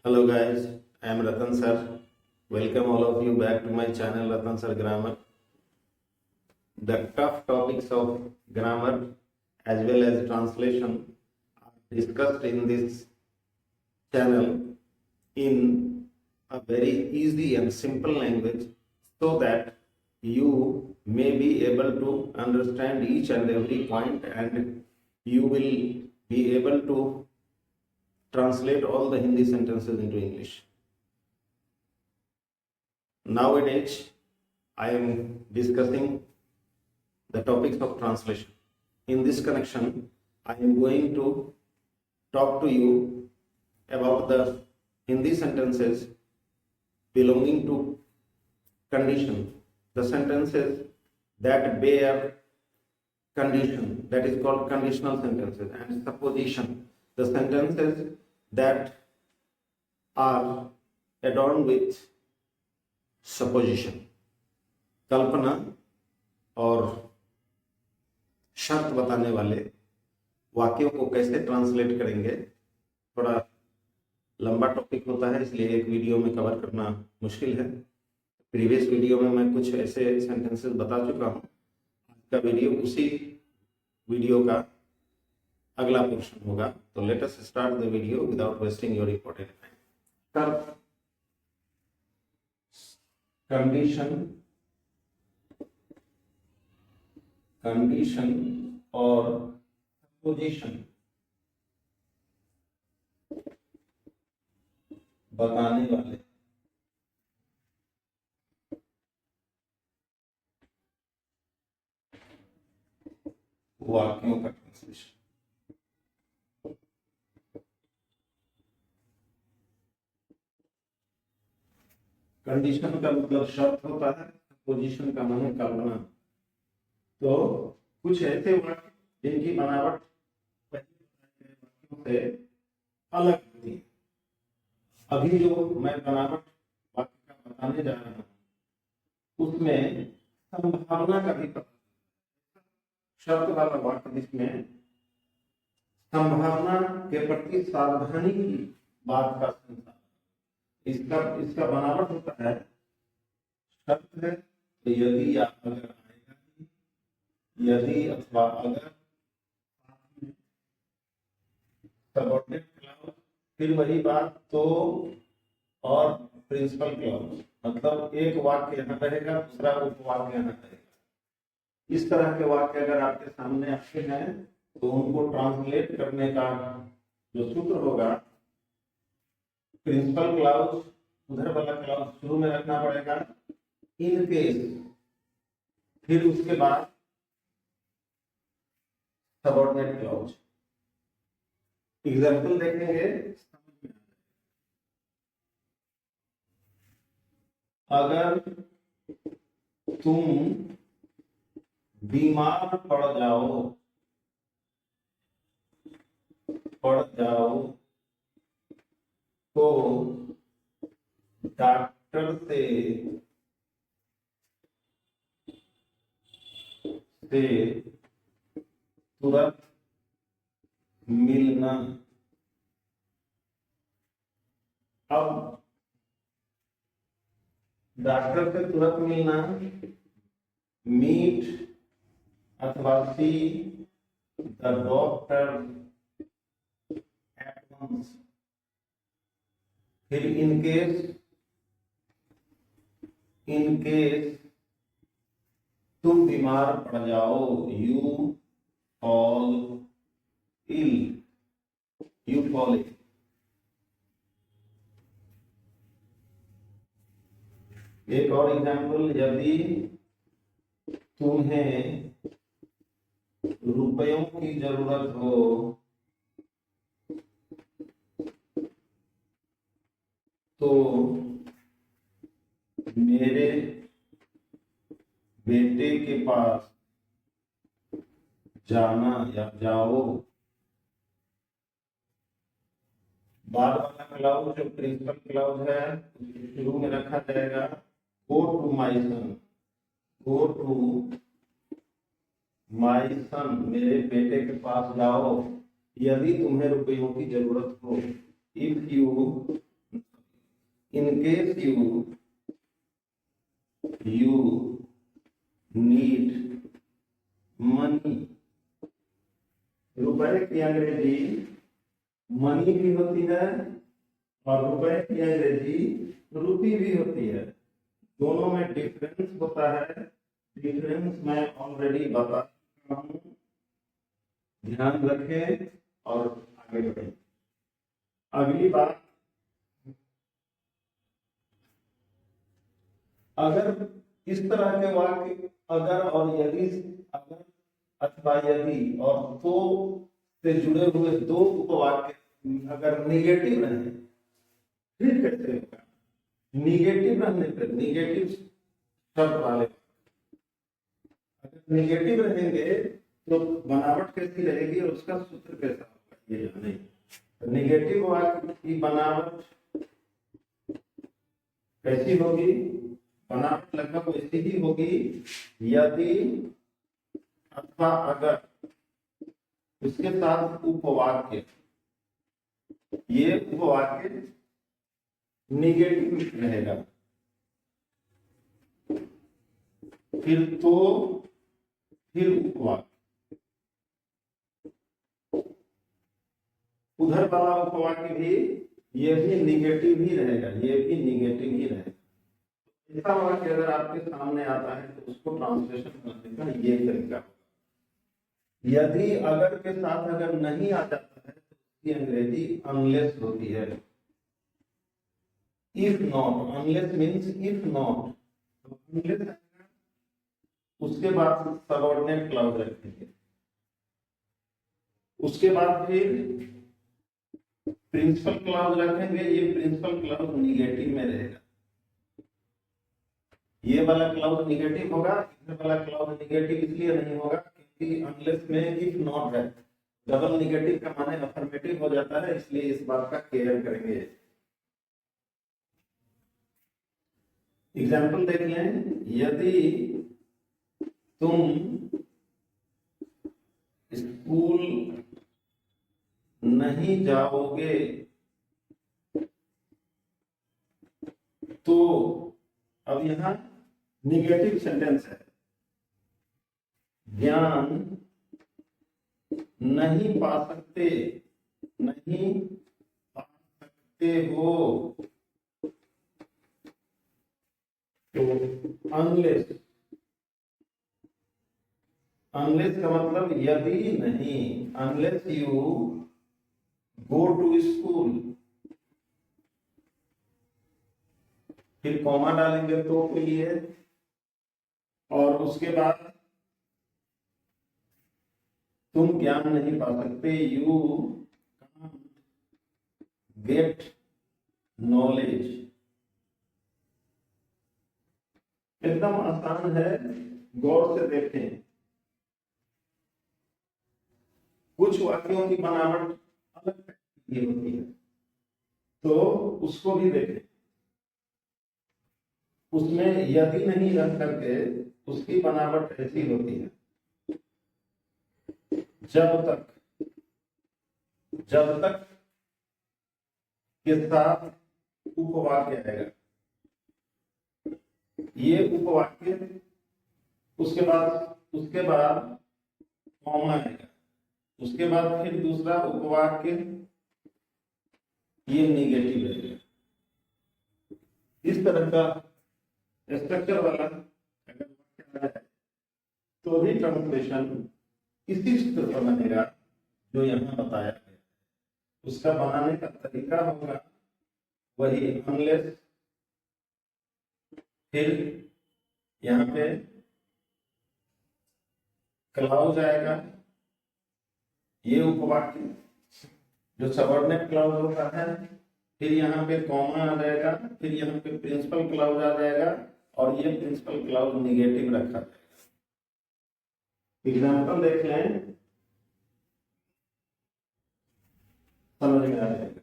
Hello guys, I am Ratan sir. Welcome all of you back to my channel Ratan sir Grammar. The tough topics of grammar as well as translation are discussed in this channel in a very easy and simple language so that you may be able to understand each and every point and you will be able to translate all the Hindi sentences into English. Nowadays, I am discussing the topics of translation. In this connection, I am going to talk to you about the Hindi sentences belonging to condition, the sentences that bear condition, that is called conditional sentences, and supposition, the sentences that are adorned with supposition, कल्पना और शर्त बताने वाले वाक्यों को कैसे translate करेंगे। थोड़ा लंबा टॉपिक होता है, इसलिए एक वीडियो में कवर करना मुश्किल है। प्रीवियस वीडियो में मैं कुछ ऐसे सेंटेंसेस बता चुका हूँ। आज का वीडियो उसी वीडियो का अगला पोर्शन होगा। तो let us start the video without wasting your important time. Condition और पोजीशन बताने वाले वाक्यों का ट्रांसलेशन। कंडीशन का मतलब शर्त होता है, पोजीशन का मतलब कल्पना। तो कुछ ऐसे वाक्य जिनकी बनावट वाक्यों से अलग होती है। अभी जो मैं बनावट वाक्य का बताने जा रहा हूँ उसमें संभावना का भी पता, शर्त वाला वाक्य जिसमें संभावना के प्रति सावधानी की बात का संसार, इसका बनावट होता है शर्त है। तो यदि या अगर आएगा, यदि अथवा अगर, सबऑर्डिनेट क्लॉज, फिर वही बात तो और प्रिंसिपल क्लॉज, मतलब एक वाक्य यहाँ रहेगा, दूसरा उपवाक्य यहाँ रहेगा। इस तरह के वाक्य अगर आपके सामने आते हैं तो उनको ट्रांसलेट करने का जो सूत्र होगा, प्रिंसिपल क्लाउज उधर वाला क्लाउज शुरू में रखना पड़ेगा, इन केस, फिर उसके बाद सबऑर्डिनेट क्लाउज। एग्जांपल देखेंगे, अगर तुम बीमार पड़ जाओ तो डॉक्टर से तुरंत मिलना। अब डॉक्टर से तुरंत मिलना, मीट अथवा see the doctor at once. फिर इन केस तुम बीमार पड़ जाओ, you fall ill, you fall ill. एक और एग्जाम्पल, यदि तुम्हें रुपयों की जरूरत हो तो मेरे बेटे के पास जाना या जाओ। बाद वाला क्लाउज जो प्रिंसिपल क्लाउज है शुरू में रखा जाएगा, go to my sun, go to my सन, मेरे बेटे के पास जाओ। यदि तुम्हें रुपयों की जरूरत हो, if you in case you need money, रुपए की अंग्रेजी मनी भी होती है और रुपए की अंग्रेजी रूपी भी होती है। दोनों में डिफरेंस होता है। डिफरेंस मैं ऑलरेडी बता चुका हूं, ध्यान रखें और आगे बढ़ें। अगली बात, अगर इस तरह के वाक्य अगर और यदि, अगर अथवा यदि और तो से जुड़े हुए दो उपवाक्य अगर निगेटिव रहे फिर कैसे होगा? निगेटिव रहने पर, निगेटिव शब्द वाले अगर निगेटिव रहेंगे तो बनावट कैसी रहेगी और उसका सूत्र कैसा होगा ये जाने। तो निगेटिव वाक्य की बनावट कैसी होगी? बनावट लगभग वैसी ही होगी, यदि अथवा अगर उसके साथ उपवाक्य, ये उपवाक्य निगेटिव रहेगा, फिर तो, फिर उपवाक्य, उधर वाला उपवाक्य भी ये भी निगेटिव ही रहेगा, ये भी निगेटिव ही रहेगा। ऐसा वाक्य अगर आपके सामने आता है तो उसको ट्रांसलेशन करने का ये तरीका। यदि अगर के साथ अगर नहीं आ जाता है तो उसकी अंग्रेजी अनलेस होती है। If not, unless means if not, तो अनलेस उसके बाद सबऑर्डिनेट क्लॉज रखेंगे, उसके बाद फिर प्रिंसिपल क्लॉज रखेंगे। ये प्रिंसिपल क्लॉज निगेटिव में रहेगा, ये वाला क्लॉज निगेटिव होगा, इधर वाला क्लॉज निगेटिव इसलिए नहीं होगा क्योंकि अनलेस में इफ नॉट है, डबल निगेटिव का माने अफर्मेटिव हो जाता है, इसलिए इस बात का केयर करेंगे। एग्जाम्पल देख लें, यदि तुम स्कूल नहीं जाओगे तो, अब यहां निगेटिव सेंटेंस है, ज्ञान नहीं पा सकते, नहीं पा सकते हो, तो अनलेस, अनलेस का मतलब यदि नहीं, unless you go to school, फिर कॉमा डालेंगे तो के लिए, और उसके बाद तुम ज्ञान नहीं पा सकते, यू गेट नॉलेज। एकदम आसान है, गौर से देखें। कुछ वाक्यों की बनावट अलग होती है तो उसको भी देखें। उसमें यदि नहीं रख करके उसकी बनावट ऐसी होती है, जब तक के साथ उपवाक्य आएगा, ये उपवाक्य, उसके बाद कॉमा आएगा, उसके बाद फिर दूसरा उपवाक्य, ये निगेटिव रहेगा। इस तरह का स्ट्रक्चर वाला अगर वाक्य है तो भी ट्रांसलेशन इसी सूत्र पर बनेगा जो यहाँ बताया गया। उसका बनाने का तरीका होगा वही, अनलेस, फिर यहाँ पे क्लाउज आएगा, ये उपवाक्य जो सबऑर्डिनेट क्लाउज होता है, फिर यहाँ पे कॉमा आ जाएगा, फिर यहाँ पे प्रिंसिपल क्लाउज आ जाएगा, और ये प्रिंसिपल क्लाउज निगेटिव रखा जाएगा। एग्जाम्पल देख लें, समझ में आ जाएगा।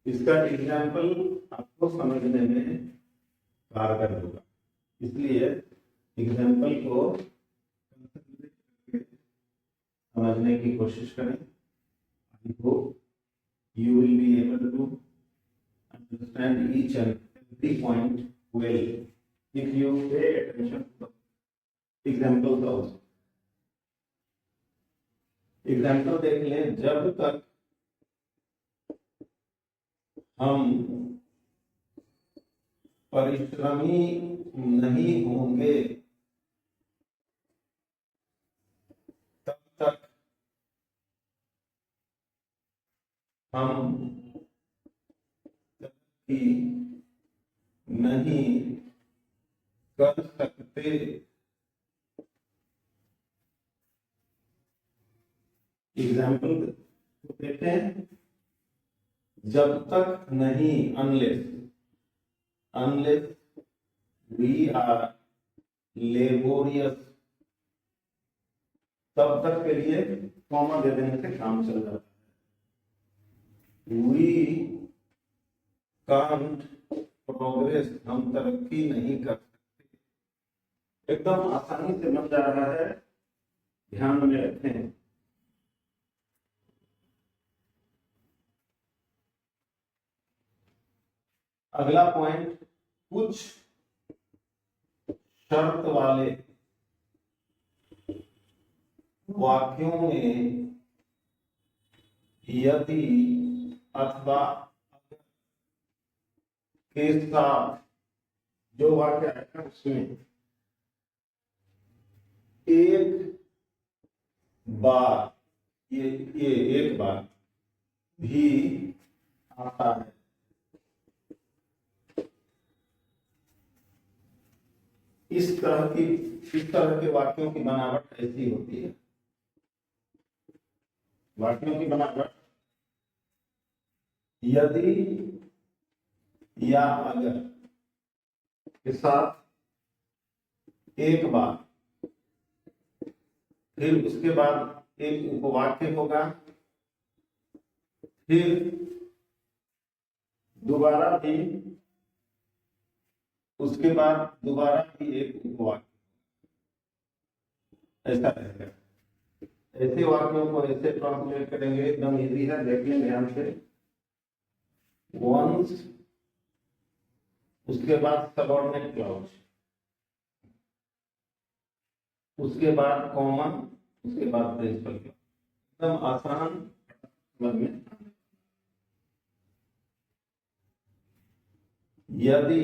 इसका एग्जाम्पल आपको समझने में कारगर होगा, इसलिए एग्जाम्पल को समझने की कोशिश करें। I hope you will be able to understand each and every point well if you pay attention to the examples also. Example देख लें, जब तक हम परिश्रमी नहीं होंगे तब तक हम तरक्की नहीं कर सकते। एग्जाम्पल देते हैं, जब तक नहीं, अनलेस वी आर लेबोरियस, तब तक के लिए कॉमा दे देने से काम चल जाता है। वी कांट प्रोग्रेस, हम तरक्की नहीं कर सकते। एकदम आसानी से बन जा रहा है, ध्यान में रखें। अगला पॉइंट, कुछ शर्त वाले वाक्यों में यदि अथवा के साथ जो वाक्य आएगा उसमें एक बार, ये एक बार भी आता है, इस तरह के वाक्यों की बनावट ऐसी होती है। वाक्यों की बनावट यदि या अगर के साथ एक बार, फिर उसके बाद एक उपवाक्य होगा, फिर दोबारा भी, उसके बाद दोबारा भी एक उपवाक्य, ऐसा रहेगा। ऐसे वाक्यों को ऐसे ट्रांसलेट करेंगे, एकदम इजी है, देखिए ध्यान से। वंस, उसके बाद सबऑर्डिनेट क्लॉज, उसके बाद कॉमा, उसके बाद प्रिंसिपल क्लॉज। एकदम आसान समझ में। यदि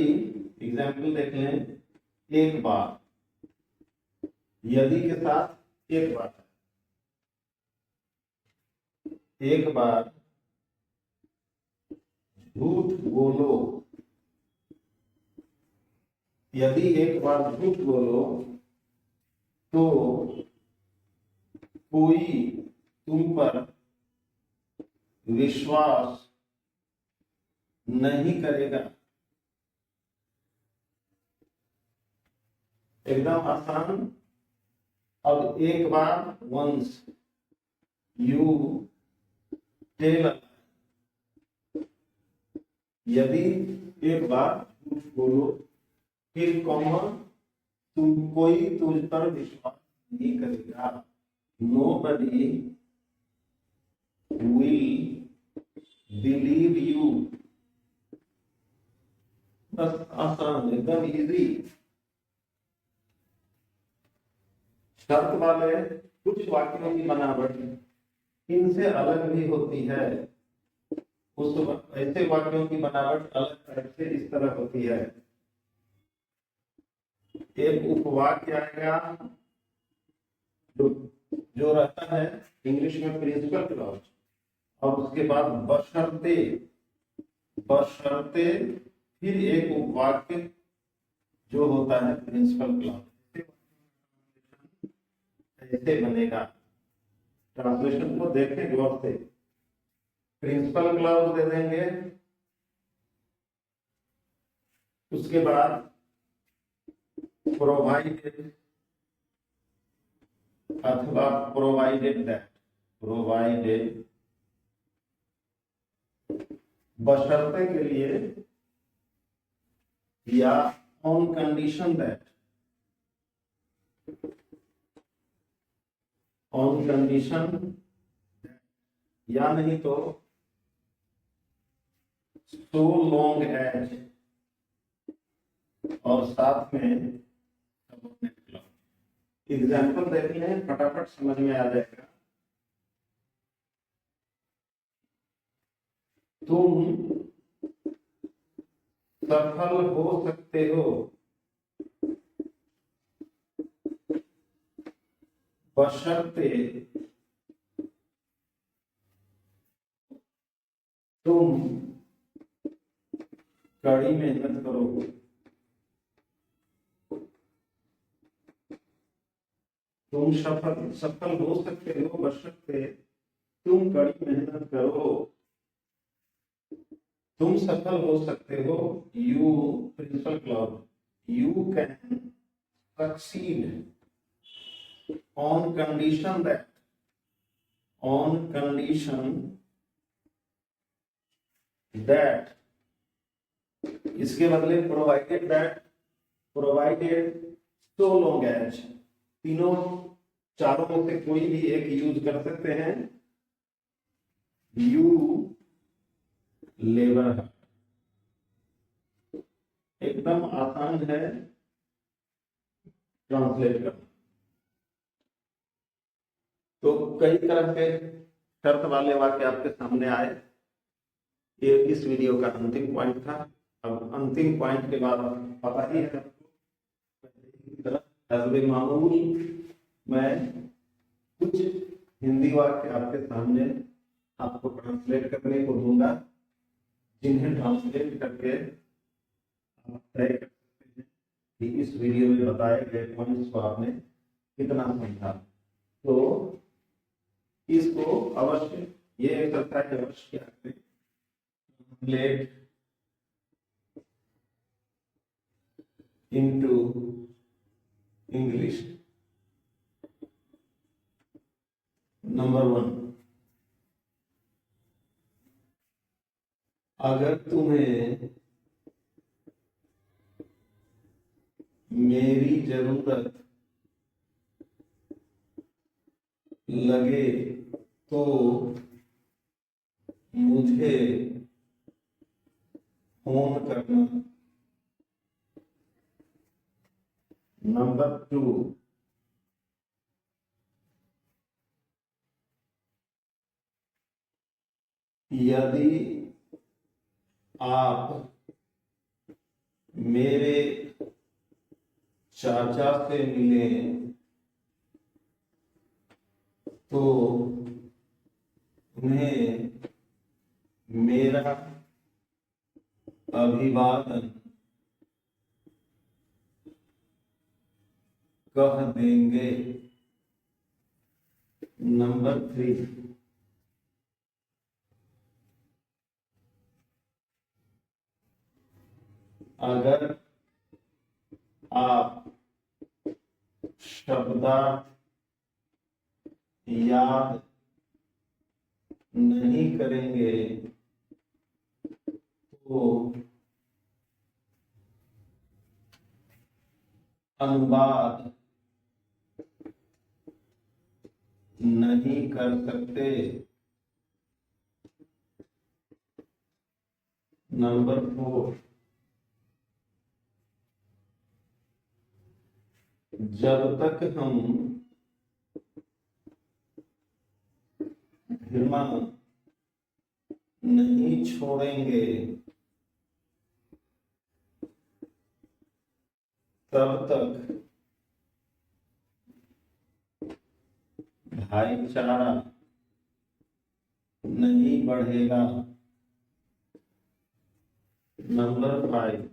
एग्जाम्पल देख लें, एक बार, यदि के साथ एक बार, एक बार झूठ बोलो, यदि एक बार झूठ बोलो तो कोई तुम पर विश्वास नहीं करेगा। एकदम आसान। अब एक बार, वंस यू टेल, यदि एक बार झूठ बोलो, फिर कॉमा, कोई तुझ पर विश्वास नहीं करेगा। Nobody will believe you। बस आसान, एकदम इजी। शर्त वाले कुछ वाक्यों की बनावट इनसे अलग भी होती है। उस ऐसे वाक्यों की बनावट अलग तरह से इस तरह होती है। एक उपवाक्य आएगा जो रहता है इंग्लिश में प्रिंसिपल क्लॉज, और उसके बाद बशर्ते, फिर एक उपवाक्य जो होता है प्रिंसिपल क्लॉज। ऐसे बनेगा। ट्रांसलेशन को देखें गौर से। प्रिंसिपल क्लॉज दे देंगे, उसके बाद प्रोवाइडेड अथवा प्रोवाइडेड दैट, प्रोवाइडेड बशर्ते के लिए, या on condition that, on condition, या नहीं तो so long as, और साथ में एग्जाम्पल देते हैं, फटाफट समझ में आ जाएगा। तुम सफल हो सकते हो बशर्ते तुम कड़ी मेहनत करो। तुम सफल हो सकते हो बशर्ते तुम कड़ी मेहनत करो। तुम सफल हो सकते हो, you principle cloud, you can succeed on condition that, on condition that, इसके बदले provided that, provided so long as, तीनों चारों में से कोई भी एक यूज कर सकते हैं। यू लेबर, एकदम आसान है ट्रांसलेट करना। तो कई तरह के शर्त वाले वाक्य आपके सामने आए। ये इस वीडियो का अंतिम पॉइंट था। अब अंतिम पॉइंट के बाद पता ही है मामूल मैं कुछ हिंदी वाक्य आपके सामने आपको ट्रांसलेट करने को दूंगा, जिन्हें ट्रांसलेट करके आप तय कर सकते हैं कि इस वीडियो में बताए गए पॉइंट्स को आपने कितना समझा। तो इसको अवश्य, ये एक्सरसाइज अवश्य क्या करें, ट्रांसलेट इनटू इंग्लिश। नंबर 1, अगर तुम्हें मेरी जरूरत लगे तो मुझे फोन करना। नंबर 2, यदि आप मेरे चाचा से मिले तो उन्हें मेरा अभिवादन कह देंगे। नंबर 3, अगर आप शब्दार्थ याद नहीं करेंगे तो अनुवाद नहीं कर सकते। नंबर 4, जब तक हम घृणा नहीं छोड़ेंगे तब तक भाईचारा नहीं बढ़ेगा। नंबर 5,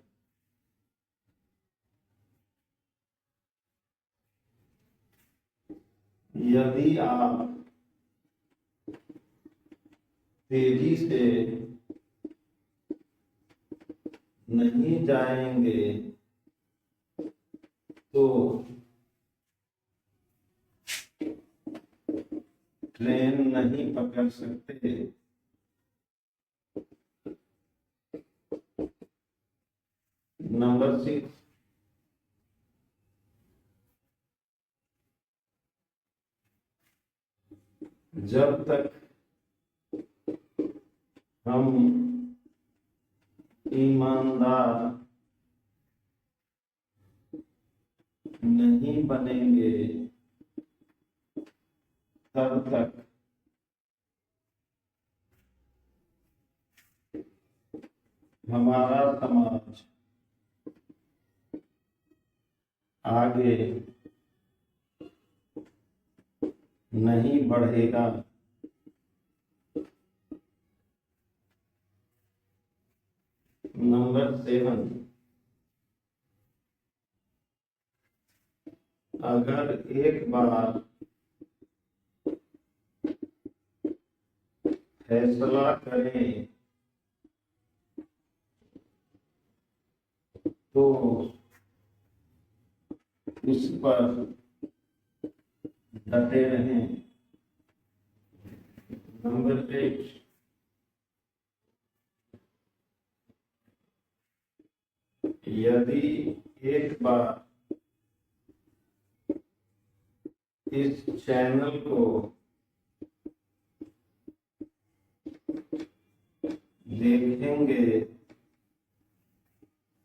यदि आप तेजी से नहीं जाएंगे तो ट्रेन नहीं पकड़ सकते। नंबर 6, जब तक हम ईमानदार नहीं बनेंगे तब तक हमारा समाज आगे नहीं बढ़ेगा। नंबर 7, अगर एक बार फैसला करें तो उस पर डटे रहें। नंबर 8, यदि एक बार इस चैनल को देखेंगे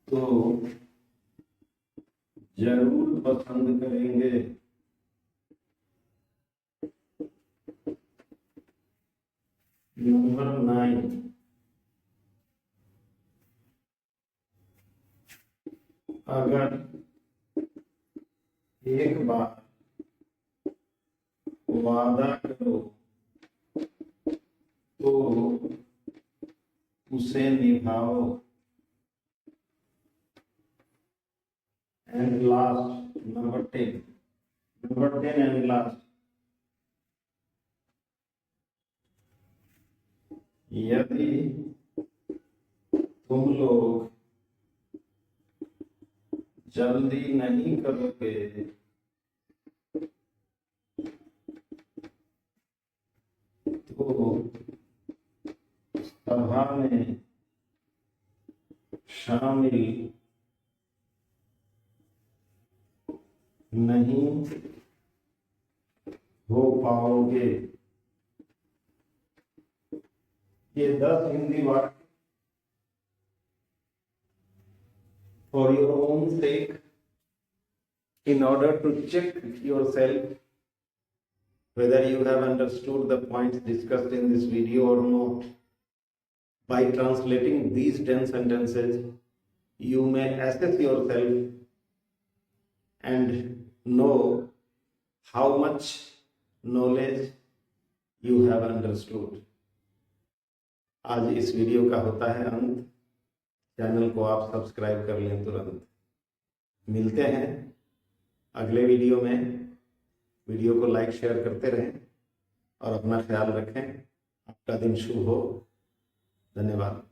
तो जरूर पसंद करेंगे। नंबर 9, अगर एक बार वादा करो तो उसे निभाओ। And last, number 10 and last, यदि तुम लोग जल्दी नहीं करोगे तो सभा में शामिल नहीं हो पाओगे। ये 10 हिंदी वाक्य for your own sake, in order to check yourself whether you have understood the points discussed in this video or not. By translating these 10 sentences, you may assess yourself and know how much knowledge you have understood. आज इस video का होता है अंत। Channel को आप subscribe कर लें तुरंत। मिलते हैं अगले वीडियो में। वीडियो को लाइक शेयर करते रहें और अपना ख्याल रखें। आपका दिन शुभ हो। धन्यवाद।